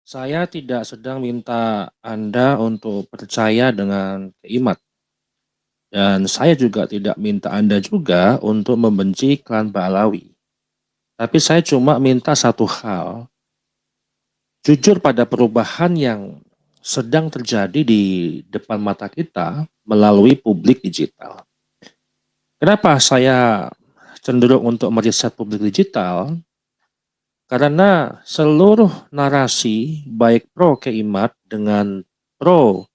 Saya tidak sedang minta Anda untuk percaya dengan Imat, dan saya juga tidak minta Anda juga untuk membenci klan Ba'alawi. Tapi saya cuma minta satu hal, jujur pada perubahan yang sedang terjadi di depan mata kita melalui publik digital. Kenapa saya cenderung untuk meriset publik digital? Karena seluruh narasi baik pro Keimat dengan pro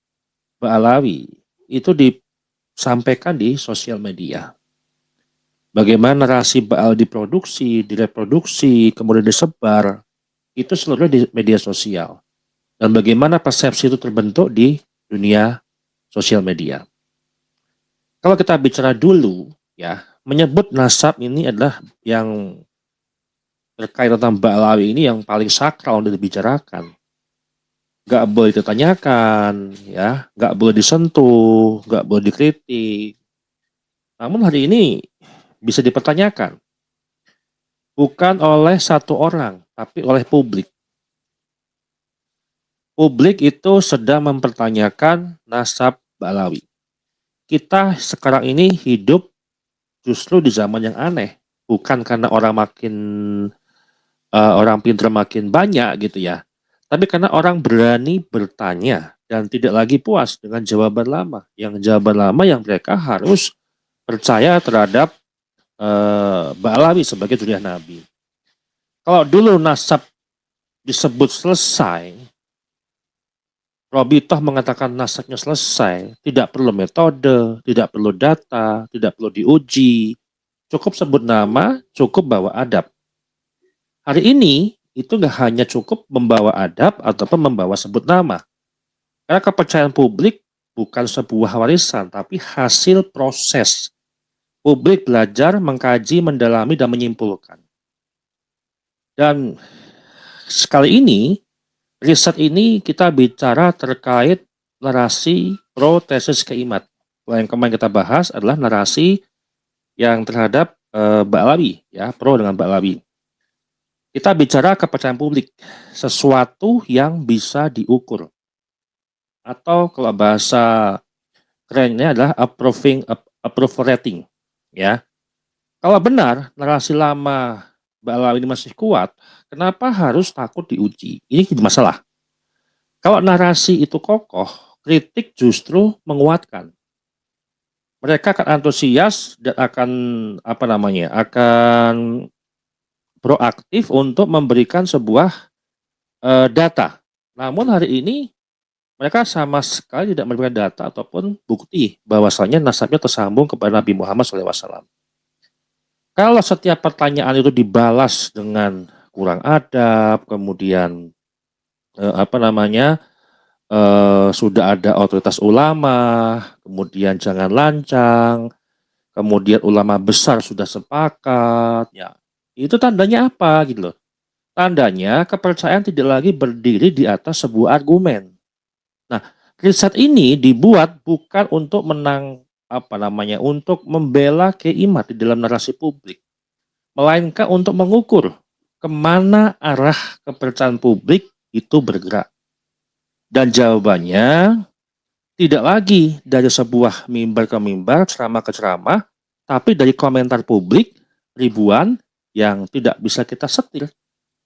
Ba'alawi itu disampaikan di sosial media. Bagaimana narasi Baal diproduksi, direproduksi, kemudian disebar, itu seluruhnya di media sosial. Dan bagaimana persepsi itu terbentuk di dunia sosial media. Kalau kita bicara dulu, ya, menyebut nasab ini adalah yang terkait tentang Ba'alawi ini yang paling sakral untuk dibicarakan. Nggak boleh ditanyakan, ya, nggak boleh disentuh, nggak boleh dikritik. Namun hari ini bisa dipertanyakan, bukan oleh satu orang, tapi oleh publik. Publik itu sedang mempertanyakan nasab Ba'alawi. Kita sekarang ini hidup justru di zaman yang aneh, bukan karena orang pintar makin banyak gitu ya, tapi karena orang berani bertanya dan tidak lagi puas dengan jawaban lama. Yang jawaban lama yang mereka harus percaya terhadap Ba'alawi sebagai suriah Nabi. Kalau dulu nasab disebut selesai, Robitoh mengatakan nasabnya selesai, tidak perlu metode, tidak perlu data, tidak perlu diuji, cukup sebut nama, cukup bawa adab. Hari ini itu nggak hanya cukup membawa adab ataupun membawa sebut nama. Karena kepercayaan publik bukan sebuah warisan, tapi hasil proses. Publik belajar, mengkaji, mendalami, dan menyimpulkan. Dan sekali ini, riset ini kita bicara terkait narasi pro tesis Keimat. Yang kemarin kita bahas adalah narasi yang terhadap Ba'alawi, ya, pro dengan Ba'alawi. Kita bicara kepercayaan publik, sesuatu yang bisa diukur. Atau kalau bahasa kerennya adalah approval rating, ya. Kalau benar narasi lama Ba'alawi ini masih kuat, kenapa harus takut diuji? Ini jadi masalah. Kalau narasi itu kokoh, kritik justru menguatkan. Mereka akan antusias dan akan proaktif untuk memberikan sebuah data. Namun hari ini mereka sama sekali tidak memberikan data ataupun bukti bahwasanya nasabnya tersambung kepada Nabi Muhammad SAW. Kalau setiap pertanyaan itu dibalas dengan kurang adab, kemudian sudah ada otoritas ulama, kemudian jangan lancang, kemudian ulama besar sudah sepakat, ya itu tandanya apa gitu loh? Tandanya kepercayaan tidak lagi berdiri di atas sebuah argumen. Nah, riset ini dibuat bukan untuk untuk membela Keimat di dalam narasi publik, melainkan untuk mengukur kemana arah kepercayaan publik itu bergerak. Dan jawabannya tidak lagi dari sebuah mimbar ke mimbar, ceramah ke ceramah, tapi dari komentar publik ribuan yang tidak bisa kita setir.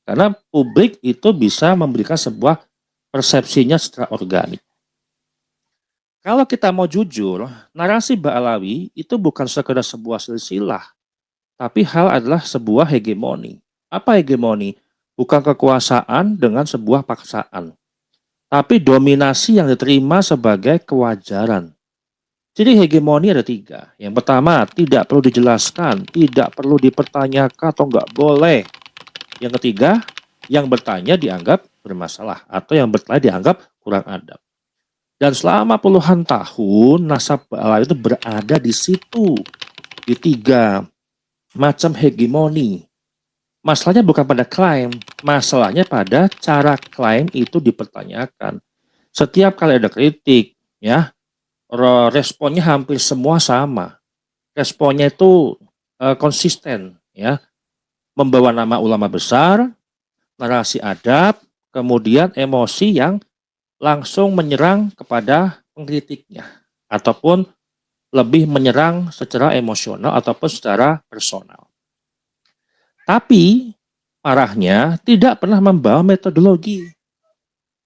Karena publik itu bisa memberikan sebuah persepsinya secara organik. Kalau kita mau jujur, narasi Ba'alawi itu bukan sekedar sebuah silsilah, tapi hal adalah sebuah hegemoni. Apa hegemoni? Bukan kekuasaan dengan sebuah paksaan, tapi dominasi yang diterima sebagai kewajaran. Jadi hegemoni ada tiga. Yang pertama, tidak perlu dijelaskan, tidak perlu dipertanyakan atau nggak boleh. Yang ketiga, yang bertanya dianggap bermasalah atau yang bertanya dianggap kurang adab. Dan selama puluhan tahun nasab Ba'alawi itu berada di situ, di tiga macam hegemoni. Masalahnya bukan pada klaim, masalahnya pada cara klaim itu dipertanyakan. Setiap kali ada kritik, ya, responnya hampir semua sama. Responnya itu konsisten, ya, membawa nama ulama besar, narasi adab, kemudian emosi yang langsung menyerang kepada pengkritiknya, ataupun lebih menyerang secara emosional ataupun secara personal. Tapi parahnya tidak pernah membawa metodologi.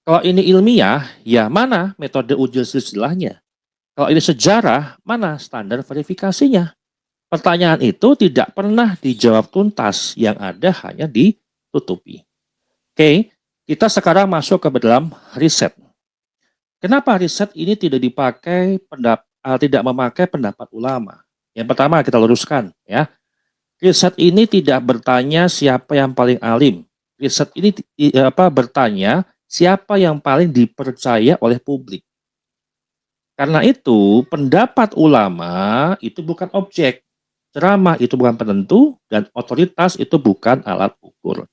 Kalau ini ilmiah, ya mana metode uji silsilahnya? Kalau ini sejarah, mana standar verifikasinya? Pertanyaan itu tidak pernah dijawab tuntas, yang ada hanya ditutupi. Oke, kita sekarang masuk ke dalam riset. Kenapa riset ini tidak memakai pendapat ulama? Yang pertama kita luruskan, ya. Riset ini tidak bertanya siapa yang paling alim. Riset ini bertanya siapa yang paling dipercaya oleh publik. Karena itu, pendapat ulama itu bukan objek. Ceramah itu bukan penentu, dan otoritas itu bukan alat ukur.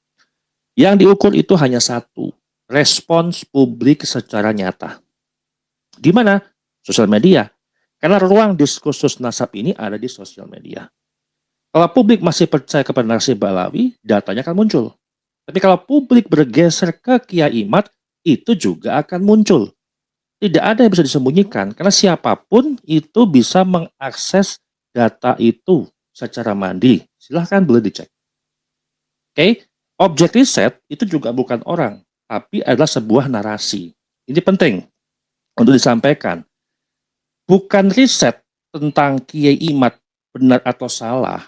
Yang diukur itu hanya satu, respons publik secara nyata. Di mana? Sosial media. Karena ruang diskursus nasab ini ada di sosial media. Kalau publik masih percaya kepada narasi Ba'alawi, datanya akan muncul. Tapi kalau publik bergeser ke Kiai Imad, itu juga akan muncul. Tidak ada yang bisa disembunyikan, karena siapapun itu bisa mengakses data itu secara mandiri. Silahkan boleh dicek. Oke, objek riset itu juga bukan orang, tapi adalah sebuah narasi. Ini penting untuk disampaikan. Bukan riset tentang Kiai Imad benar atau salah,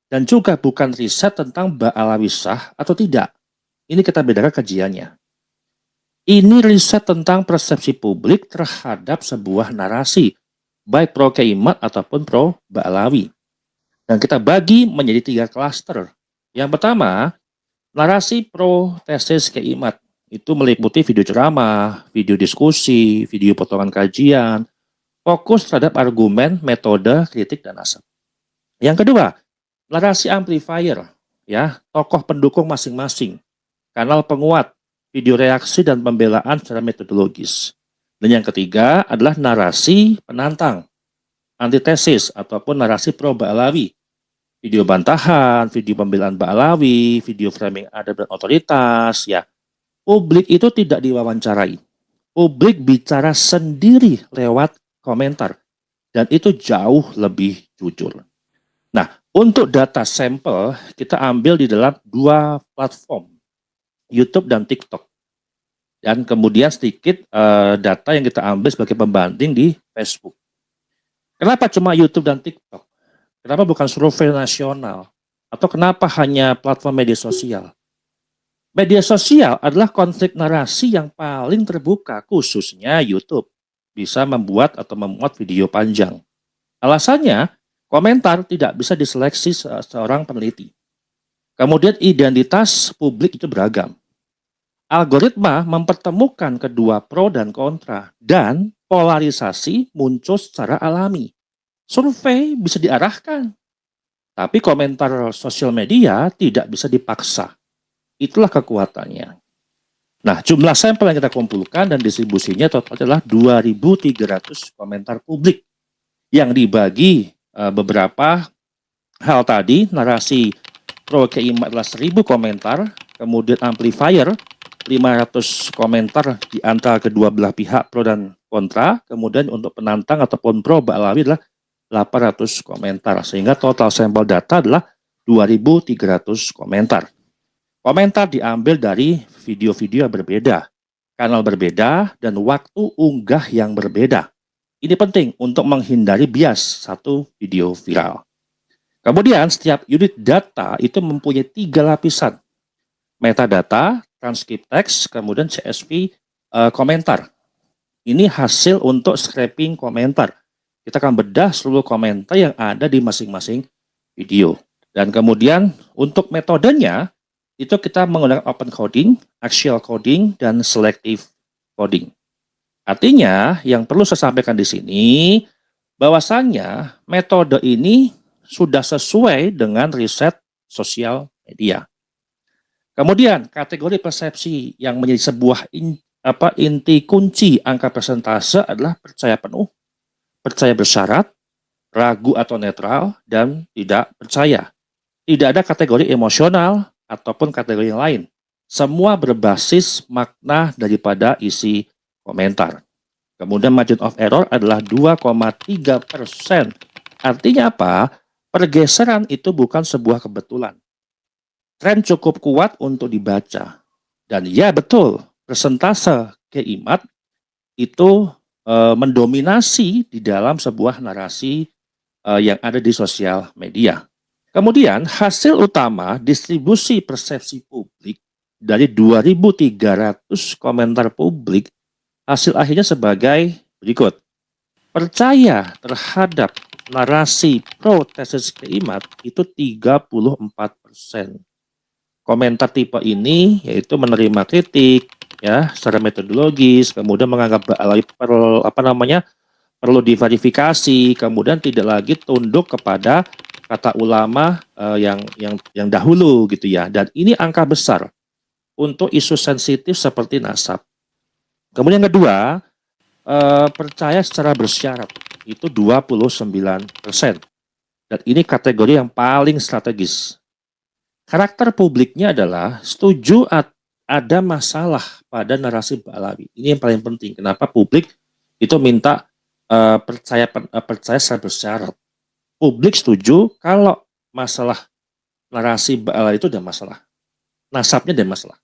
dan juga bukan riset tentang Ba'alawi sah atau tidak. Ini kita bedakan kajiannya. Ini riset tentang persepsi publik terhadap sebuah narasi, baik pro Kiai Imad ataupun pro Ba'alawi. Dan kita bagi menjadi 3 klaster. Yang pertama, narasi pro tesis Kiai Imad. Itu meliputi video ceramah, video diskusi, video potongan kajian, fokus terhadap argumen, metode, kritik, dan nasab. Yang kedua, narasi amplifier, ya, tokoh pendukung masing-masing, kanal penguat, video reaksi dan pembelaan secara metodologis. Dan yang ketiga adalah narasi penantang, antitesis ataupun narasi pro Ba'alawi, video bantahan, video pembelaan Ba'alawi, video framing adab dan otoritas, ya. Publik itu tidak diwawancarai. Publik bicara sendiri lewat komentar, dan itu jauh lebih jujur. Nah, untuk data sampel, kita ambil di dalam 2 platform, YouTube dan TikTok. Dan kemudian sedikit data yang kita ambil sebagai pembanding di Facebook. Kenapa cuma YouTube dan TikTok? Kenapa bukan survei nasional? Atau kenapa hanya platform media sosial? Media sosial adalah konflik narasi yang paling terbuka, khususnya YouTube. Bisa membuat atau memuat video panjang. Alasannya, komentar tidak bisa diseleksi seorang peneliti. Kemudian identitas publik itu beragam. Algoritma mempertemukan kedua pro dan kontra, dan polarisasi muncul secara alami. Survei bisa diarahkan, tapi komentar sosial media tidak bisa dipaksa. Itulah kekuatannya. Nah, jumlah sampel yang kita kumpulkan dan distribusinya total adalah 2.300 komentar publik yang dibagi beberapa hal tadi. Narasi pro Kiai Imad adalah 1.000 komentar, kemudian amplifier 500 komentar di antara kedua belah pihak pro dan kontra, kemudian untuk penantang ataupun pro Ba'alawi adalah 800 komentar, sehingga total sampel data adalah 2.300 komentar. Komentar diambil dari video-video yang berbeda, kanal berbeda, dan waktu unggah yang berbeda. Ini penting untuk menghindari bias satu video viral. Kemudian setiap unit data itu mempunyai 3 lapisan. Metadata, transkrip teks, kemudian CSV komentar. Ini hasil untuk scraping komentar. Kita akan bedah seluruh komentar yang ada di masing-masing video. Dan kemudian untuk metodenya, itu kita menggunakan open coding, axial coding, dan selective coding. Artinya, yang perlu saya sampaikan di sini, bahwasannya metode ini sudah sesuai dengan riset sosial media. Kemudian, kategori persepsi yang menjadi sebuah inti kunci angka persentase adalah percaya penuh, percaya bersyarat, ragu atau netral, dan tidak percaya. Tidak ada kategori emosional ataupun kategori yang lain. Semua berbasis makna daripada isi komentar. Kemudian margin of error adalah 2,3%. Artinya apa? Pergeseran itu bukan sebuah kebetulan. Tren cukup kuat untuk dibaca. Dan ya betul, persentase keimat itu mendominasi di dalam sebuah narasi yang ada di sosial media. Kemudian hasil utama distribusi persepsi publik dari 2.300 komentar publik, hasil akhirnya sebagai berikut. Percaya terhadap narasi pro tesis keimat itu 34%. Komentar tipe ini yaitu menerima kritik ya secara metodologis, kemudian menganggap perlu diverifikasi, kemudian tidak lagi tunduk kepada kata ulama yang dahulu gitu ya. Dan ini angka besar untuk isu sensitif seperti nasab. Kemudian yang kedua, percaya secara bersyarat itu 29%. Dan ini kategori yang paling strategis. Karakter publiknya adalah setuju ada masalah pada narasi Ba'alawi. Ini yang paling penting. Kenapa publik itu minta percaya secara bersyarat. Publik setuju kalau masalah narasi Ba'alawi itu ada masalah. Nasabnya ada masalah.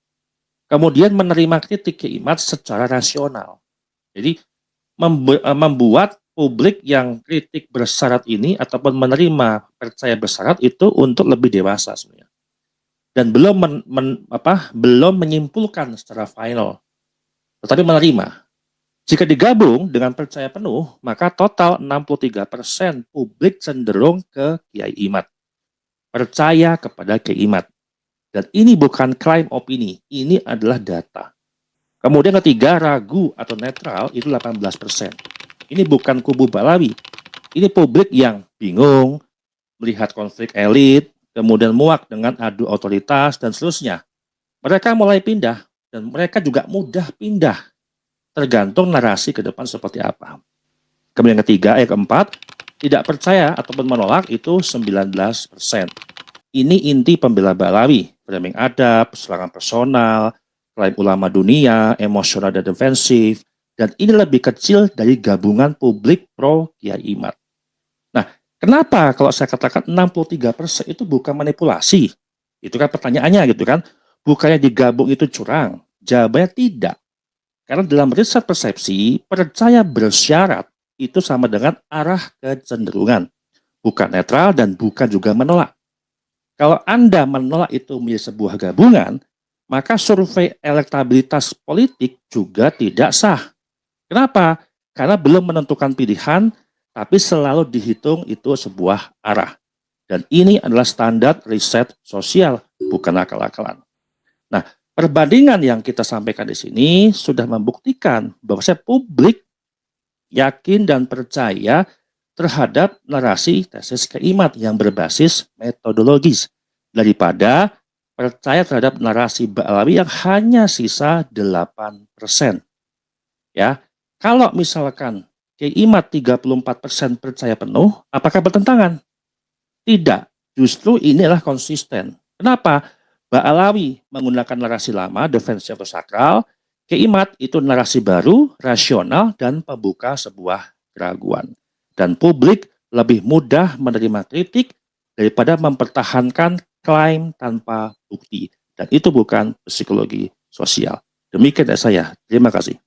Kemudian menerima kritik keimat secara rasional. Jadi membuat publik yang kritik bersyarat ini ataupun menerima percaya bersyarat itu untuk lebih dewasa sebenarnya. Dan belum menyimpulkan secara final, tetapi menerima. Jika digabung dengan percaya penuh, maka total 63% publik cenderung ke Kiai Imad. Percaya kepada Kiai Imad. Dan ini bukan klaim opini, ini adalah data. Kemudian ketiga, ragu atau netral itu 18%. Ini bukan kubu Ba'alawi. Ini publik yang bingung, melihat konflik elit, kemudian muak dengan adu otoritas, dan seterusnya. Mereka mulai pindah, dan mereka juga mudah pindah. Tergantung narasi ke depan seperti apa. Kemudian ketiga, keempat, tidak percaya ataupun menolak itu 19%. Ini inti pembela Ba'alawi, framing adab, serangan personal, klaim ulama dunia, emosional dan defensif, dan ini lebih kecil dari gabungan publik pro Kiai Imad. Nah, kenapa kalau saya katakan 63% itu bukan manipulasi? Itu kan pertanyaannya gitu kan. Bukannya digabung itu curang? Jawabannya tidak. Karena dalam riset persepsi, percaya bersyarat itu sama dengan arah kecenderungan. Bukan netral dan bukan juga menolak. Kalau Anda menolak itu menjadi sebuah gabungan, maka survei elektabilitas politik juga tidak sah. Kenapa? Karena belum menentukan pilihan, tapi selalu dihitung itu sebuah arah. Dan ini adalah standar riset sosial, bukan akal-akalan. Nah, perbandingan yang kita sampaikan di sini sudah membuktikan bahwa publik yakin dan percaya terhadap narasi tesis keimat yang berbasis metodologis daripada percaya terhadap narasi Ba'alawi yang hanya sisa 8%. Ya, kalau misalkan keimat 34% percaya penuh, apakah bertentangan? Tidak, justru inilah konsisten. Kenapa? Ba'alawi menggunakan narasi lama, defensif atau sakral, keimat itu narasi baru, rasional, dan pembuka sebuah keraguan. Dan publik lebih mudah menerima kritik daripada mempertahankan klaim tanpa bukti. Dan itu bukan psikologi sosial. Demikian dari saya. Terima kasih.